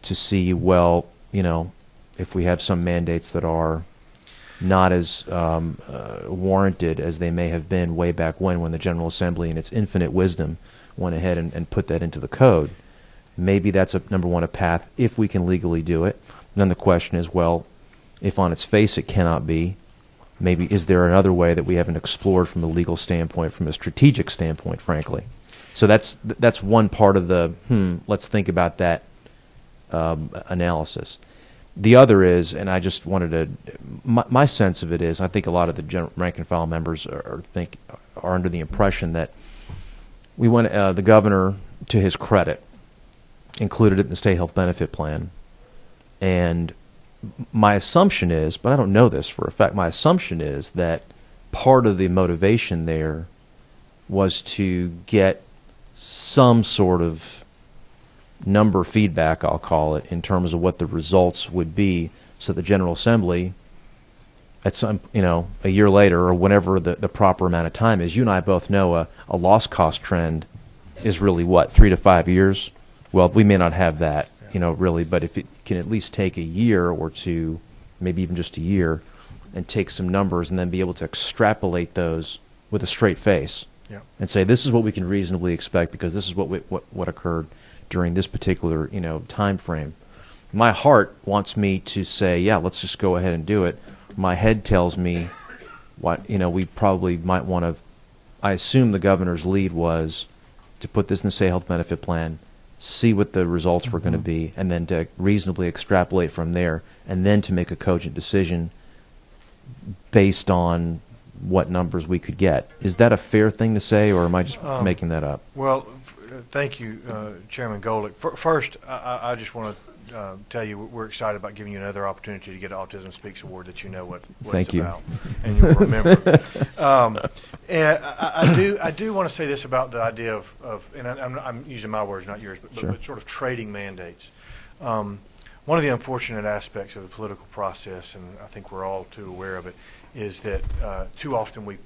B: to see, well, if we have some mandates that are not as warranted as they may have been way back when the General Assembly in its infinite wisdom went ahead and put that into the code. Maybe that's, number one, a path if we can legally do it. Then the question is, well, if on its face it cannot be, maybe is there another way that we haven't explored from a legal standpoint, from a strategic standpoint, frankly? So that's one part of the, let's think about that analysis. The other is, and I just wanted to, my sense of it is, I think a lot of the rank and file members are under the impression that we went, the governor, to his credit, included it in the state health benefit plan. And my assumption is, but I don't know this for a fact, my assumption is that part of the motivation there was to get some sort of number feedback, I'll call it, in terms of what the results would be, so the General Assembly, at some, a year later or whenever the proper amount of time is, you and I both know a loss cost trend is really what, 3 to 5 years? Well, we may not have that, really, but if it can at least take a year or two, maybe even just a year, and take some numbers and then be able to extrapolate those with a straight face and say, this is what we can reasonably expect because this is what occurred during this particular, time frame. My heart wants me to say, yeah, let's just go ahead and do it. My head tells me what, we probably might want to, I assume the governor's lead was to put this in the state health benefit plan, see what the results were going to be, and then to reasonably extrapolate from there, and then to make a cogent decision based on what numbers we could get. Is that a fair thing to say, or am I just making that up?
E: Well, thank you, Chairman Golick. First, I just want to tell you we're excited about giving you another opportunity to get an Autism Speaks Award that what
B: Thank
E: it's
B: you.
E: about, and you'll remember. And I do want to say this about the idea of and I'm using my words, not yours, but sort of trading mandates. One of the unfortunate aspects of the political process, and I think we're all too aware of it, is that too often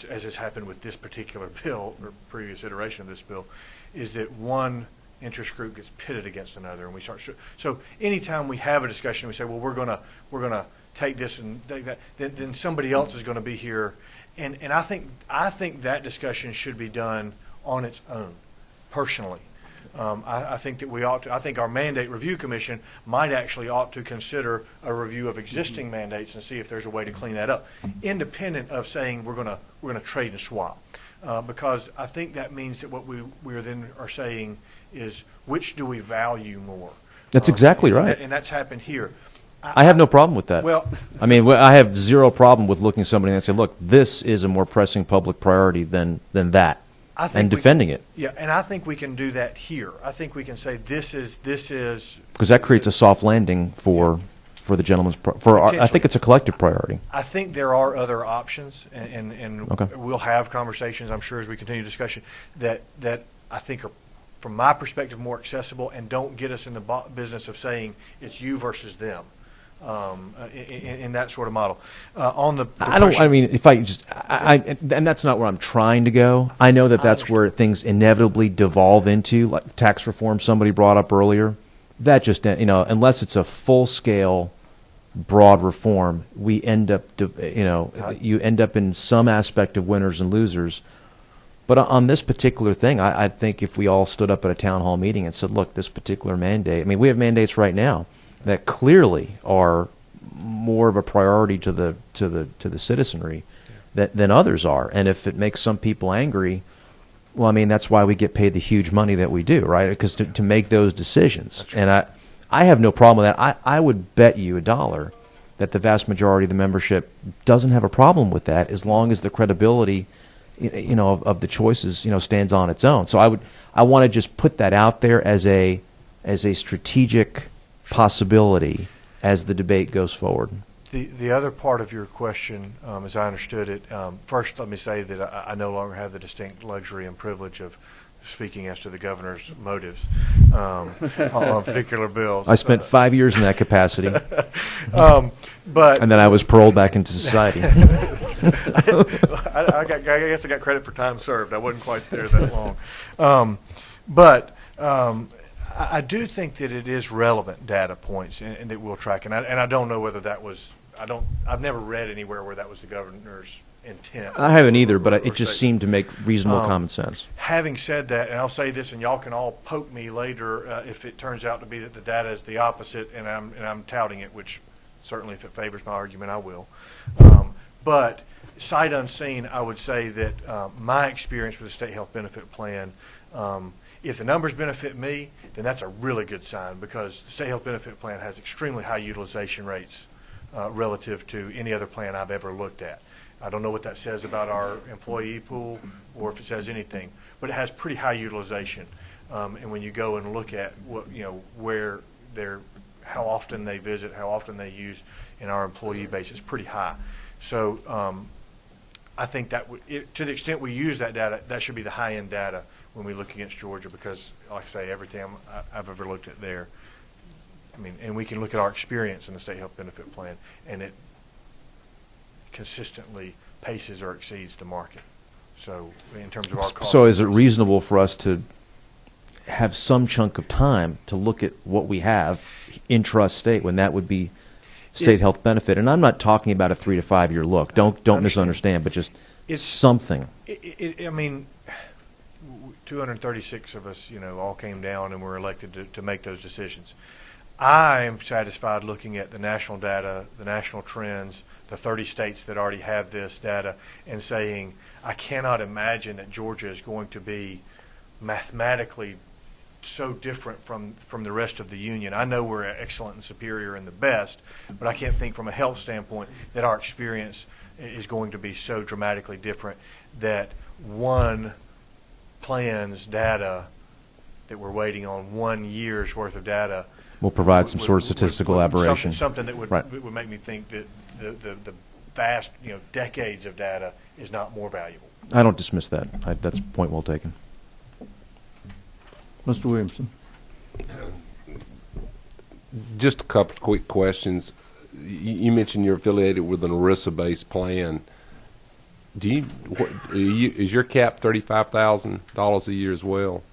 E: as has happened with this particular bill or previous iteration of this bill, is that one interest group gets pitted against another, and we start. So anytime we have a discussion, we say, well, we're gonna take this and take that. Then somebody else is going to be here, and I think that discussion should be done on its own, personally. I think that we ought to. I think our Mandate Review Commission might actually ought to consider a review of existing mandates and see if there's a way to clean that up, independent of saying we're gonna trade and swap, because I think that means that what we then are saying is which do we value more.
B: That's exactly right,
E: and that's happened here.
B: I have no problem with that.
E: Well,
B: I mean, I have zero problem with looking at somebody and saying, look, this is a more pressing public priority than that. And defending it.
E: Yeah, and I think we can do that here. I think we can say this is
B: because that creates a soft landing for the gentleman's I think it's a collective priority.
E: I think there are other options, and
B: Okay.
E: we'll have conversations, I'm sure, as we continue discussion that I think are, from my perspective, more accessible and don't get us in the business of saying it's you versus them. In that sort of model. On the
B: I mean, if I just, and that's not where I'm trying to go. I know that's where things inevitably devolve into, like tax reform somebody brought up earlier. That just, unless it's a full-scale, broad reform, we end up, you end up in some aspect of winners and losers. But on this particular thing, I think if we all stood up at a town hall meeting and said, look, this particular mandate, I mean, we have mandates right now that clearly are more of a priority to the citizenry than others are. And if it makes some people angry, well, I mean, that's why we get paid the huge money that we do, right? Because to make those decisions. And I have no problem with that. I would bet you $1 that the vast majority of the membership doesn't have a problem with that, as long as the credibility of the choices, stands on its own. So I want to just put that out there as a strategic possibility as the debate goes forward.
E: The other part of your question, as I understood it, first let me say that I no longer have the distinct luxury and privilege of speaking as to the governor's motives on particular bills.
B: I spent 5 years in that capacity,
E: but
B: and then I was paroled back into society.
E: I guess I got credit for time served. I wasn't quite there that long. I do think that it is relevant data points and that we'll track. And I don't know whether that was, I've never read anywhere where that was the governor's intent.
B: I haven't either, but it just
E: statement.
B: seemed to make reasonable common sense.
E: Having said that, and I'll say this, and y'all can all poke me later if it turns out to be that the data is the opposite, and I'm touting it, which certainly if it favors my argument, I will. But sight unseen, I would say that my experience with the state health benefit plan, if the numbers benefit me, then that's a really good sign, because the state health benefit plan has extremely high utilization rates relative to any other plan I've ever looked at. I don't know what that says about our employee pool or if it says anything, but it has pretty high utilization. And when you go and look at what, where how often they visit, how often they use in our employee base, it's pretty high. So I think that to the extent we use that data, that should be the high-end data when we look against Georgia, because, like I say, everything I've ever looked at there, and we can look at our experience in the state health benefit plan, and it consistently paces or exceeds the market. So in terms of our cost.
B: So is it reasonable for us to have some chunk of time to look at what we have intra-state, when that would be state health benefit? And I'm not talking about a 3 to 5 year look. Don't misunderstand, but just something.
E: 236 of us, all came down and were elected to make those decisions. I am satisfied looking at the national data, the national trends, the 30 states that already have this data, and saying, I cannot imagine that Georgia is going to be mathematically so different from the rest of the union. I know we're excellent and superior and the best, but I can't think from a health standpoint that our experience is going to be so dramatically different that one plan's data that we're waiting on 1 year's worth of data
B: Will provide some sort of statistical aberration.
E: Something that would
B: Right.
E: would make me think that the vast decades of data is not more valuable.
B: I don't dismiss that. That's a point well taken.
C: Mr. Williamson.
A: Just a couple of quick questions. You mentioned you're affiliated with an ERISA-based plan. Is your cap $35,000 a year as well?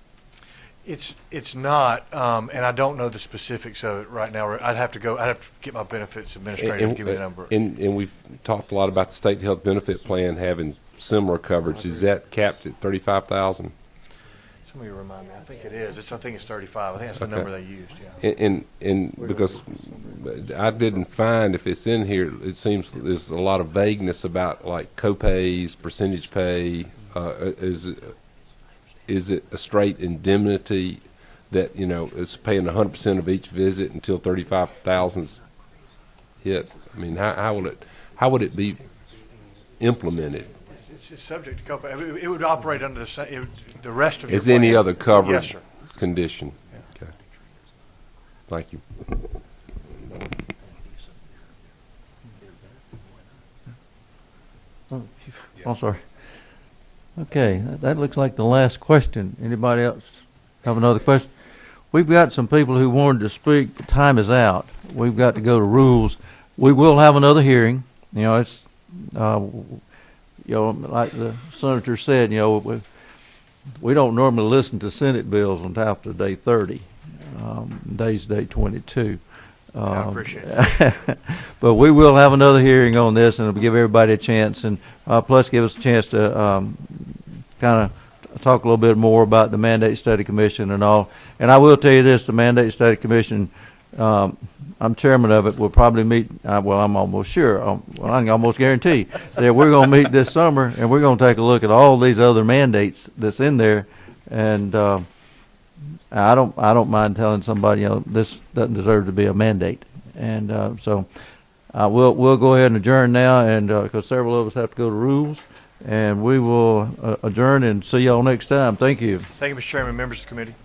E: It's not, and I don't know the specifics of it right now. I'd have to get my benefits administrator to give me the number.
A: And we've talked a lot about the state health benefit plan having similar coverage. Is that capped at $35,000?
E: Somebody remind me. I think it is. I think it's 35. I think that's the
A: Okay.
E: number they used. Yeah.
A: And because I didn't find, if it's in here, it seems there's a lot of vagueness about like co-pays, percentage pay. Is it a straight indemnity that is paying 100% of each visit until 35,000's hit? I mean, how would it be implemented?
E: It's subject to copay. It would operate under the rest of your
A: Is any
E: plan.
A: other covered
E: Yes, sir.
A: condition?
E: Yeah.
A: Okay. Thank you.
C: Oh, I'm sorry. Okay, that looks like the last question. Anybody else have another question? We've got some people who wanted to speak. The time is out. We've got to go to rules. We will have another hearing. It's like the senator said, we don't normally listen to Senate bills until after day 30. Today's day 22.
E: I appreciate it.
C: But we will have another hearing on this, and it'll give everybody a chance, and plus give us a chance to kind of talk a little bit more about the Mandate Study Commission and all. And I will tell you this, the Mandate Study Commission, I'm chairman of it, will probably meet, well, I'm almost sure, I can almost guarantee that we're going to meet this summer, and we're going to take a look at all these other mandates that's in there. And I don't mind telling somebody, this doesn't deserve to be a mandate. And so we'll go ahead and adjourn now, and because several of us have to go to rules. And we will adjourn and see y'all next time. Thank you.
E: Thank you, Mr. Chairman, members of the committee.